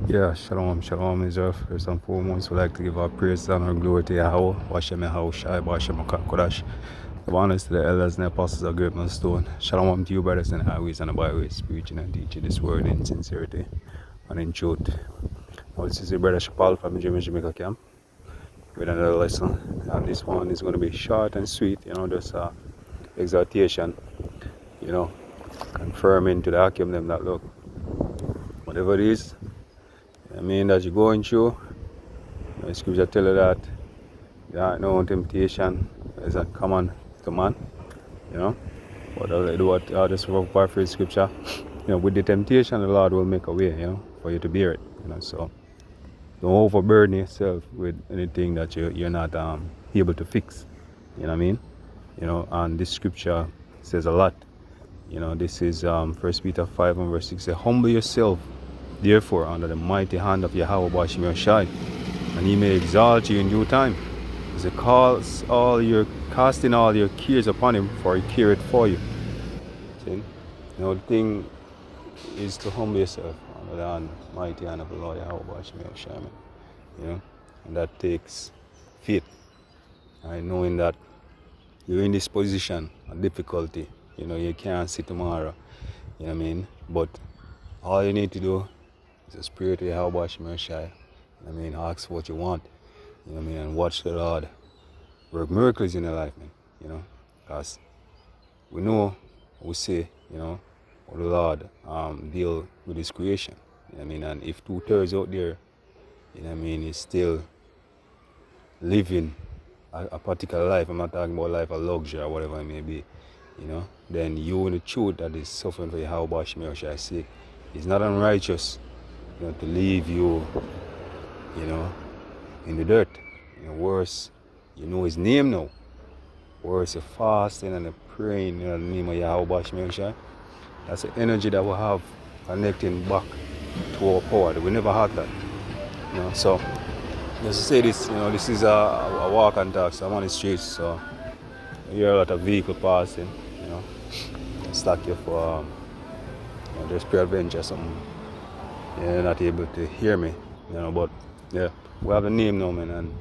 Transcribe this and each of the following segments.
Yeah, shalom, shalom, Israel. First and foremost, we like to give our praise and our glory to Yahweh. Washem Yahweh Shai, Washem Kodash. The honors to the elders and the apostles of Great Millstone. Shalom to you, brothers in the highways and the byways, preaching and teaching this word in sincerity and in truth. Well, this is your brother Shapal from Jamaica camp with another lesson. And this one is going to be short and sweet, just exhortation, confirming to the Akim them that look, whatever it is, that you're going through, the scripture tell you that there ain't no temptation is a common to man, But I do what I just paraphrase scripture. With the temptation, the Lord will make a way, for you to bear it. So don't overburden yourself with anything that you're not able to fix. You know what I mean? And this scripture says a lot. This is 1 Peter 5 and verse 6. Say, humble yourself, therefore, under the mighty hand of Yahweh Bashim Yoshai, and he may exalt you in due time. As he casting all your cares upon him, for he careth for you. See? The thing is to humble yourself under the mighty hand of the Lord Yahweh Bashim Yoshai. And that takes faith. And knowing that you're in this position of difficulty, you can't see tomorrow, But all you need to do is just pray to Yahweh Bashim Yoshai. Ask what you want, and watch the Lord work miracles in your life, man, because we know, we say, how the Lord deal with his creation, and if 2/3 out there, is still living a particular life, I'm not talking about life of luxury or whatever it may be, then you in the truth that is suffering for Yahweh Bashim Yoshai sake, it's not unrighteous, to leave you, in the dirt. Worse, his name now. Worse, you're fasting and praying in the name of Yahweh Bashim Yoshai. That's the energy that we have connecting back to our power. We never had that. So just to say this, this is a walk and talk, so I'm on the streets, so you hear a lot of vehicle passing, stop you for there's peradventure something. You're not able to hear me, but yeah, we have the name now, man, and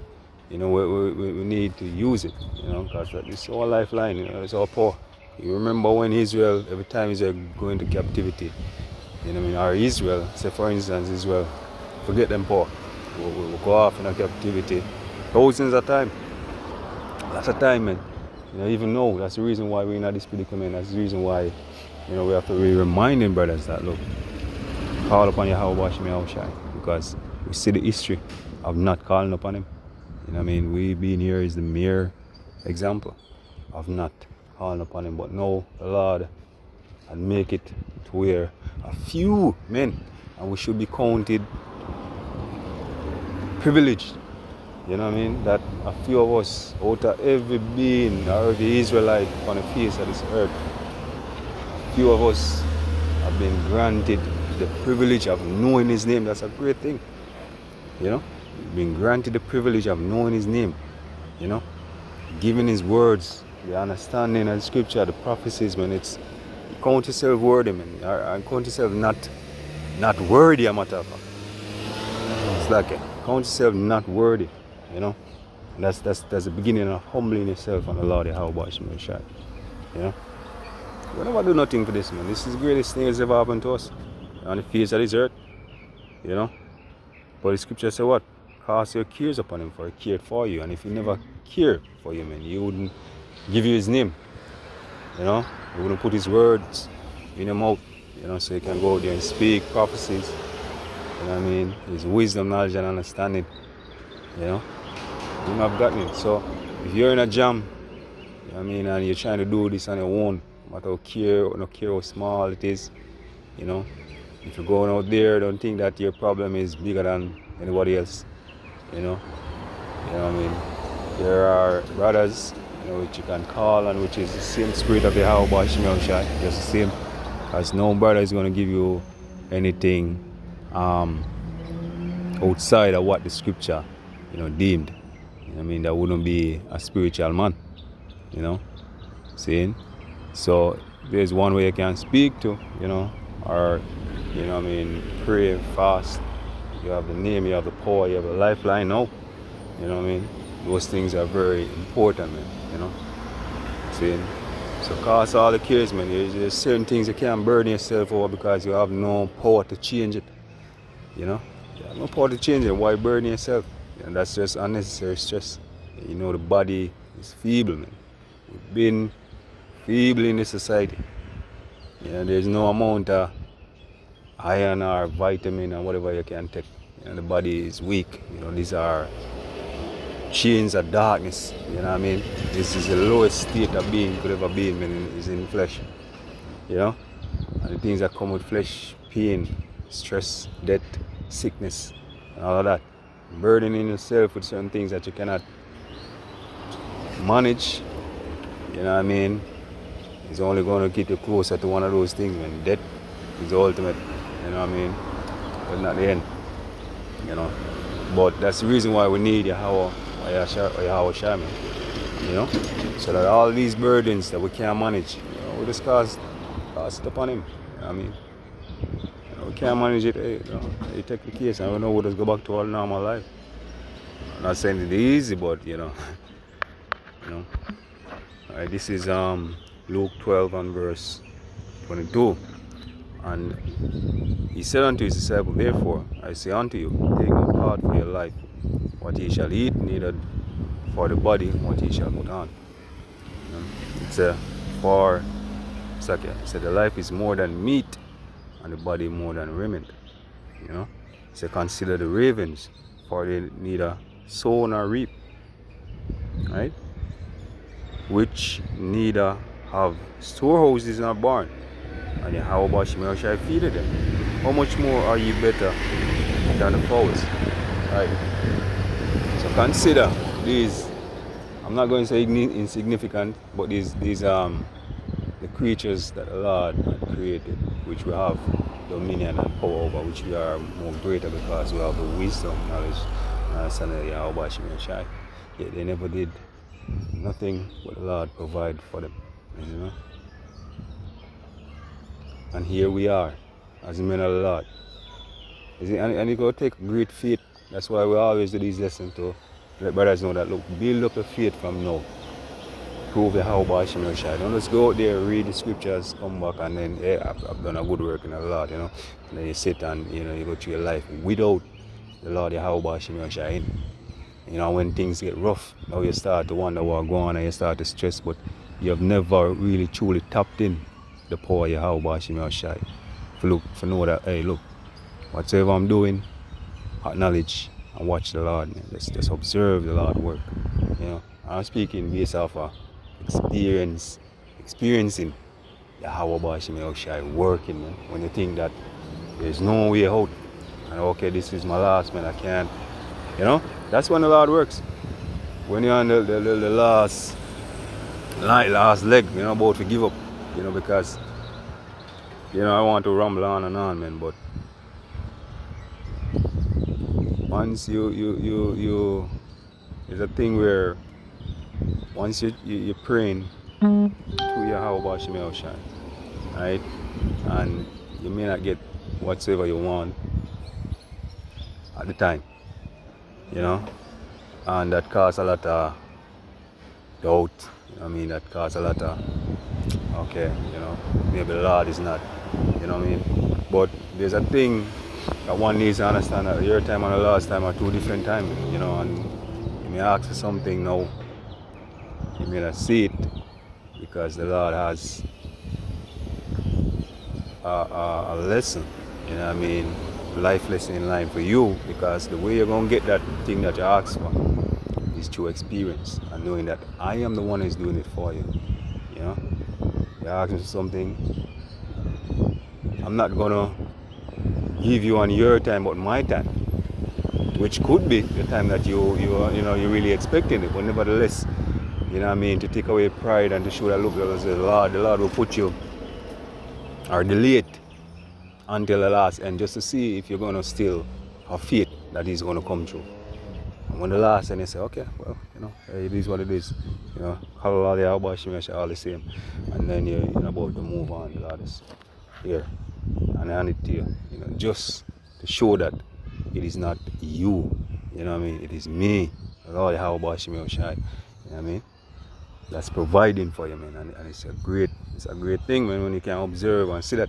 we need to use it, because it's our lifeline, it's our power. You remember when Israel, every time Israel go into captivity, or Israel, say for instance, Israel, forget them power. We'll go off in a captivity, thousands of time, lots of time, man. Even know that's the reason why we're in this predicament. That's the reason why, we have to be reminding brothers that look, call upon Yahweh Bashim Yoshai, because we see the history of not calling upon him. We being here is the mere example of not calling upon him. But no, the Lord and make it to where a few men, and we should be counted privileged, that a few of us out of every being or every Israelite on the face of this earth, a few of us have been granted the privilege of knowing his name. That's a great thing, We've been granted the privilege of knowing his name, giving his words, the understanding of the scripture, the prophecies, when it's you count yourself worthy, man, or count yourself not worthy, a matter of fact. It's like count yourself not worthy, and that's the beginning of humbling yourself on the Lord Yahweh Bashim Yoshai. We never do nothing for this, man. This is the greatest thing that's ever happened to us on the face of this earth, But the scripture says what? Cast your cares upon him, for he cared for you. And if he never cared for you, man, he wouldn't give you his name. He wouldn't put his words in your mouth, so you can go out there and speak prophecies. His wisdom, knowledge, and understanding. You have gotten it. So if you're in a jam, and you're trying to do this on your own, no matter how small it is, if you're going out there, don't think that your problem is bigger than anybody else. There are brothers, which you can call, and which is the same spirit of the Yahweh Bashim Yoshai, just the same. Because no brother is going to give you anything outside of what the scripture, deemed. That wouldn't be a spiritual man, seeing. So there's one way you can speak to, or pray, fast, you have the name, you have the power, you have the lifeline now. You know what I mean? Those things are very important, man. You know? See? So cause all the cares, man. There's certain things you can't burden yourself over because you have no power to change it. You know? You have no power to change it. Why burden yourself? And that's just unnecessary stress. You know, the body is feeble, man. We've been feeble in this society. Yeah, there's no amount of iron or vitamin or whatever you can take. You know, the body is weak. You know, these are chains of darkness. You know what I mean? This is the lowest state of being could ever be, man, is in flesh. You know? And the things that come with flesh, pain, stress, death, sickness, and all of that. Burdening yourself with certain things that you cannot manage, you know what I mean, is only going to get you closer to one of those things, man. Death is the ultimate, you know what I mean, but not the end, you know. But that's the reason why we need Yahweh Shai, you know, so that all these burdens that we can't manage, you know, we just cast it upon him, you know what I mean. You know, we can't manage it, hey, you know, you take the case and we know we'll just go back to our normal life. I'm not saying it's easy, but you know. You know. Alright, this is Luke 12 and verse 22. And he said unto his disciples, therefore I say unto you, take no thought for your life, what ye shall eat, neither for the body what ye shall put on. You know? It's the life is more than meat, and the body more than raiment. You know, so consider the ravens, for they neither sow nor reap, right? Which neither have storehouses nor barn, and Yahweh shall feed them. How much more are ye better than the fowls? Right. So consider these. I'm not going to say insignificant, but these the creatures that the Lord had created, which we have dominion and power over, which we are more greater because we have the wisdom, knowledge, and understanding of Yahweh Shai. Yet they never did nothing but the Lord provide for them, you know. And here we are, as men of the Lord. And it will take great faith. That's why we always do these lessons to let brothers know that, look, build up your faith from now. Prove Yahweh Shai. Don't just go out there, read the scriptures, come back, and then, hey, I've done a good work in the Lord, you know. And then you sit and, you know, you go through your life without the Lord Yahweh Shai. You know, when things get rough, now you start to wonder what's going on and you start to stress, but you have never really truly tapped in the power of Yahweh Shai. For know that, hey, look, whatever I'm doing, acknowledge and watch the Lord, man. Just observe the Lord work. You know, I'm speaking based off of experiencing Yahweh Shai working, man. When you think that there's no way out, and okay, this is my last, man, I can't, you know, that's when the Lord works. When you're on the last leg, you know, about to give up, you know, because, you know, I want to ramble on and on, man, but once you there's a thing where once you're praying to Yahweh Shai, right, and you may not get whatsoever you want at the time, you know, and that causes a lot of doubt. You know what I mean? That causes a lot of, okay, you know, maybe the Lord is not, you know what I mean? But there's a thing that one needs to understand, that your time and the Lord's time are two different times, you know, and you may ask for something now, you may not see it, because the Lord has a lesson, you know what I mean, life lesson in line for you, because the way you're going to get that thing that you ask for is through experience and knowing that I am the one who's doing it for you. You know, you're asking for something, I'm not going to give you on your time but my time, which could be the time that you're really expecting it, but nevertheless, you know what I mean, to take away pride and to show that, look, the Lord will put you or delay it until the last end, just to see if you're going to still have faith that He's going to come through. And when the last end, you say, okay, well, you know, it is what it is. You know, hallelujah, all the same. And then you're about to move on. The Lord is here and I hand it to you, you know, just to show that it is not you. You know what I mean? It is me, Lord Yahweh Hashem Yahushai. You know what I mean? That's providing for you, man, and it's a great thing, man, when you can observe and see that,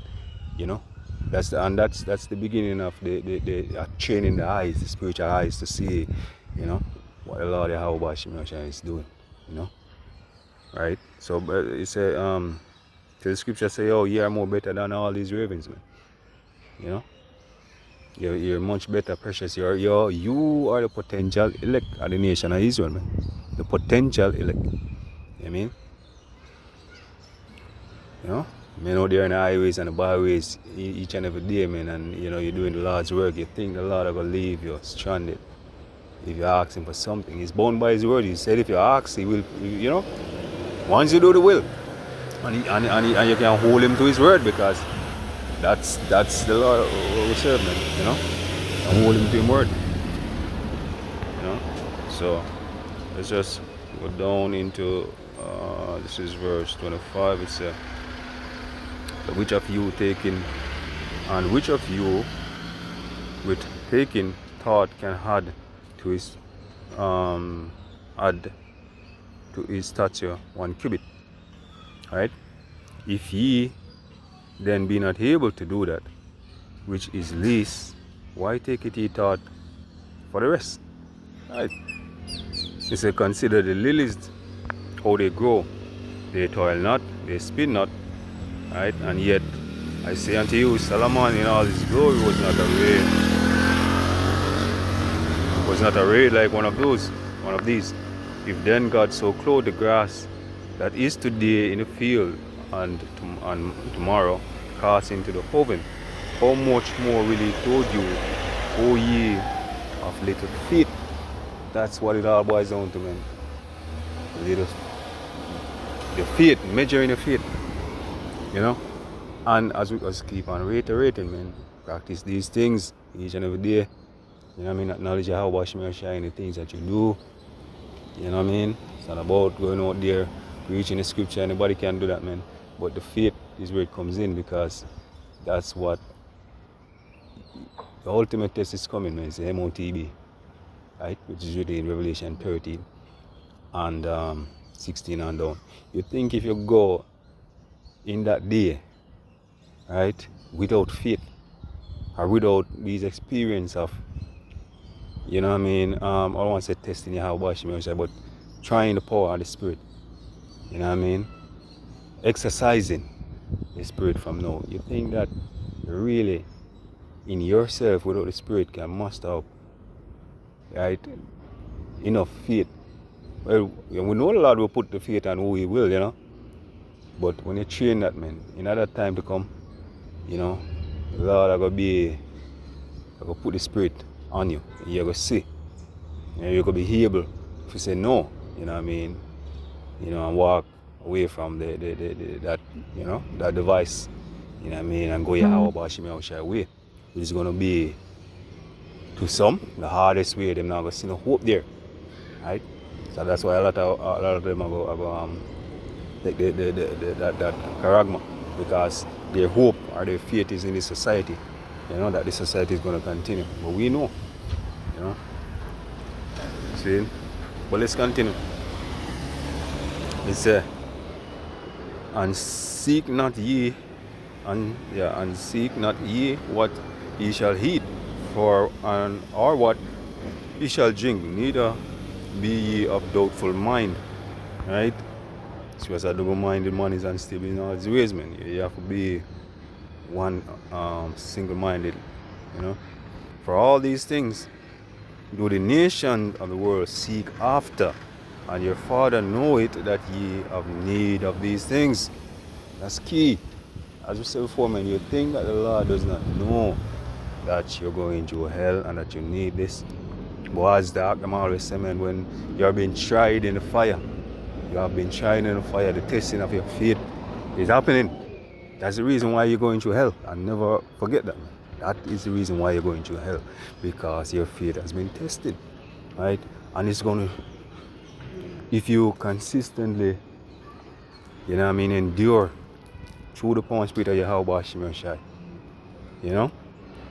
you know. That's the beginning of the training the eyes, the spiritual eyes, to see, you know, what the Lord Yahweh Hashem Yahushai is doing, you know, right? So, but it say, the scripture say, oh, you are more better than all these ravens, man, you know. You're much better, precious. You are the potential elect of the nation of Israel, man. The potential elect. You know what I mean? You know? Men out there in the highways and the byways each and every day, man, and you know, you're doing the Lord's work. You think the Lord are gonna leave you stranded if you ask him for something. He's bound by his word. He said if you ask, he will, you know, once you do the will. And you can hold him to his word, because that's the Lord we serve, man, you know? And hold him to his word. You know? So let's just go down into this is verse 25. It says, which of you taking, and which of you with taking thought can add to his stature 1 cubit, right? If ye then be not able to do that which is least, why take it ye thought for the rest? Right? He said, consider the lilies, how they grow. They toil not, they spin not, right? And yet I say unto you, Solomon in all his glory was not arrayed like one of these. If then God so clothed the grass that is today in the field and tomorrow cast into the oven, how much more will he clothe you, O ye of little faith? That's what it all boils down to, man. The faith, measuring the faith, you know. And as we keep on reiterating, man, practice these things each and every day. You know what I mean? Acknowledge how Hashem Yahushai in the things that you do. You know what I mean? It's not about going out there preaching the scripture. Anybody can do that, man. But the faith is where it comes in, because that's what the ultimate test is coming, man. It's the MOTB, right? Which is written in Revelation 13 and 16 and down. You think if you go in that day, right, without faith or without these experience of, you know what I mean, I don't want to say testing your how but trying the power of the Spirit, you know what I mean, exercising the Spirit from now, you think that really in yourself without the Spirit can muster up, right, enough faith? Well, we know the Lord will put the faith on who he will, you know, but when you train that, man, in that time to come, you know, the Lord are going to put the Spirit on you, and you're going to see, and you're going to be able to say no, you know what I mean, you know, and walk away from that, you know, that device, you know what I mean, and go Yahweh Hashem Yahushai way, which is going to be, to some, the hardest way. They're not going to see no hope there, right? So that's why a lot of them are going take that charagma, because their hope or their faith is in this society, you know, that this society is going to continue. But we know, you know. See? But let's continue. It says, and seek not ye what ye shall eat, or what ye shall drink, neither be ye of doubtful mind, right? So as a double-minded man is unstable in all his ways, man. You have to be one single-minded, you know. For all these things do the nations of the world seek after, and your Father knoweth that ye have need of these things. That's key. As we said before, man, you think that the Lord does not know that you're going to hell and that you need this. But as the Akdam always say, man, when you're being tried in the fire, you have been tried in the fire, the testing of your faith is happening. That's the reason why you're going to hell. And never forget that, man. That is the reason why you're going to hell. Because your faith has been tested, right? And it's going to, if you consistently, you know what I mean, endure through the power and spirit of Yahweh Hashem Yahushai, you know,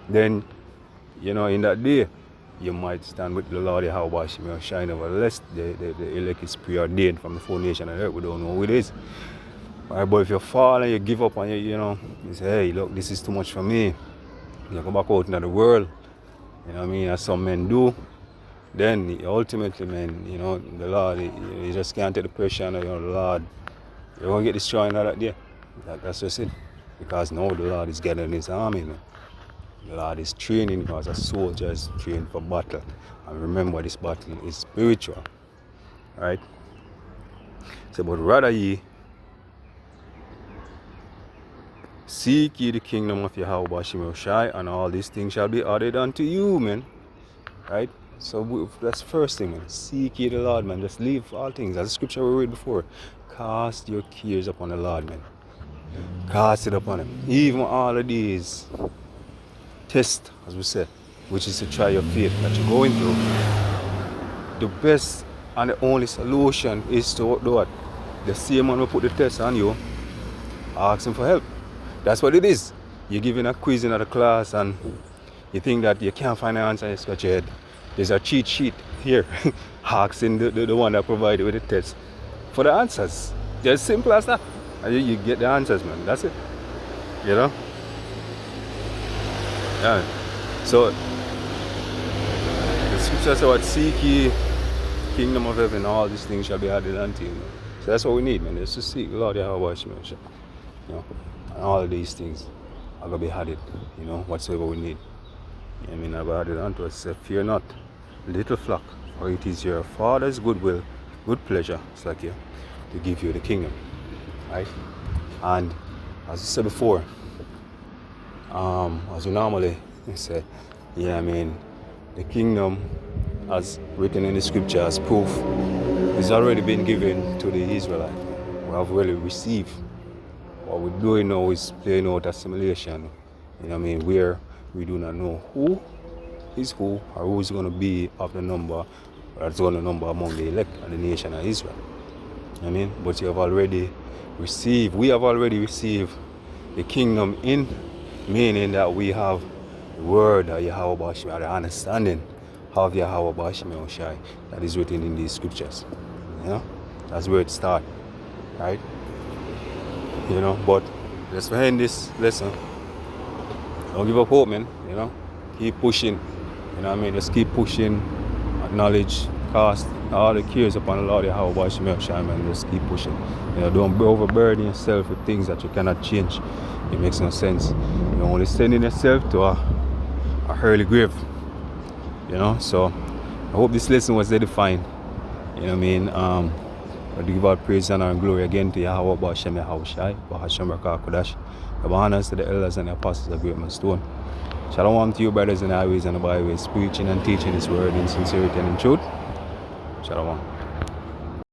then you know, in that day, you might stand with the Lord Yahweh Shemel Shai. Nevertheless, the elect is preordained from the foundation of the earth. We don't know who it is. All right, but if you fall and you give up and you know, you say, hey, look, this is too much for me. You go back out into the world, you know what I mean, as some men do, then ultimately, man, you know, the Lord, you just can't take the pressure, you know, the Lord, you're going to get destroyed that day. That's just it. Because now the Lord is gathering his army, man. The Lord is training because a soldier is trained for battle. And remember, this battle is spiritual, right? So, but rather ye seek ye the kingdom of Yahweh Bashim Shai, and all these things shall be added unto you, man. Right? So that's the first thing, man. Seek ye the Lord, man. Just leave all things. As the scripture we read before. Cast your cares upon the Lord, man. Cast it upon him. Even all of these tests, as we said, which is to try your faith that you're going through. The best and the only solution is to do what? The same one who put the test on you, ask him for help. That's what it is. You're giving a quiz in the class and you think that you can't find an answer, you scratch your head. There's a cheat sheet here, asking the one that provided with the test for the answers. Just simple as that. And you get the answers, man. That's it. You know? Yeah. So, the scripture says what? Seek ye kingdom of heaven, all these things shall be added unto you. Man. So that's what we need, man. Just to seek the Lord Yahweh, you know, and all of these things are going to be added, you know, whatsoever we need. I mean, I've added unto us, say, fear not, little flock, for it is your Father's good will, good pleasure, it's like you, to give you the kingdom, right? And as I said before, as we normally say, yeah, I mean, the kingdom, as written in the scripture, as proof, is already been given to the Israelites. We have really received. What we're doing now is playing out assimilation, you know what I mean, where we do not know who is who or who is going to be of the number that's going to number among the elect and the nation of Israel. You know what I mean? But you have already received, we have already received the kingdom in meaning that we have the word of Yahweh Bashim, the understanding of Yahweh Bashim Shai that is written in these scriptures. You know? That's where it starts, right? You know, but just to end this lesson, don't give up hope, man, you know, keep pushing, you know what I mean, just keep pushing, acknowledge, cast all the cares upon the Lord Yahweh Bashim Shai, man, just keep pushing, you know, don't overburden yourself with things that you cannot change. It makes no sense. You're only sending yourself to a early grave, you know. So I hope this lesson was edifying, you know what I mean. I give all praise, honor, and glory again to Yahweh Ba'ashem Yahweh Shai, Ba'ashem Rakah Kodash. Give honors to the elders and the apostles of Great Stone. Shalom to you, brothers in the highways and the byways, preaching and teaching His word in sincerity and in truth. Shalom.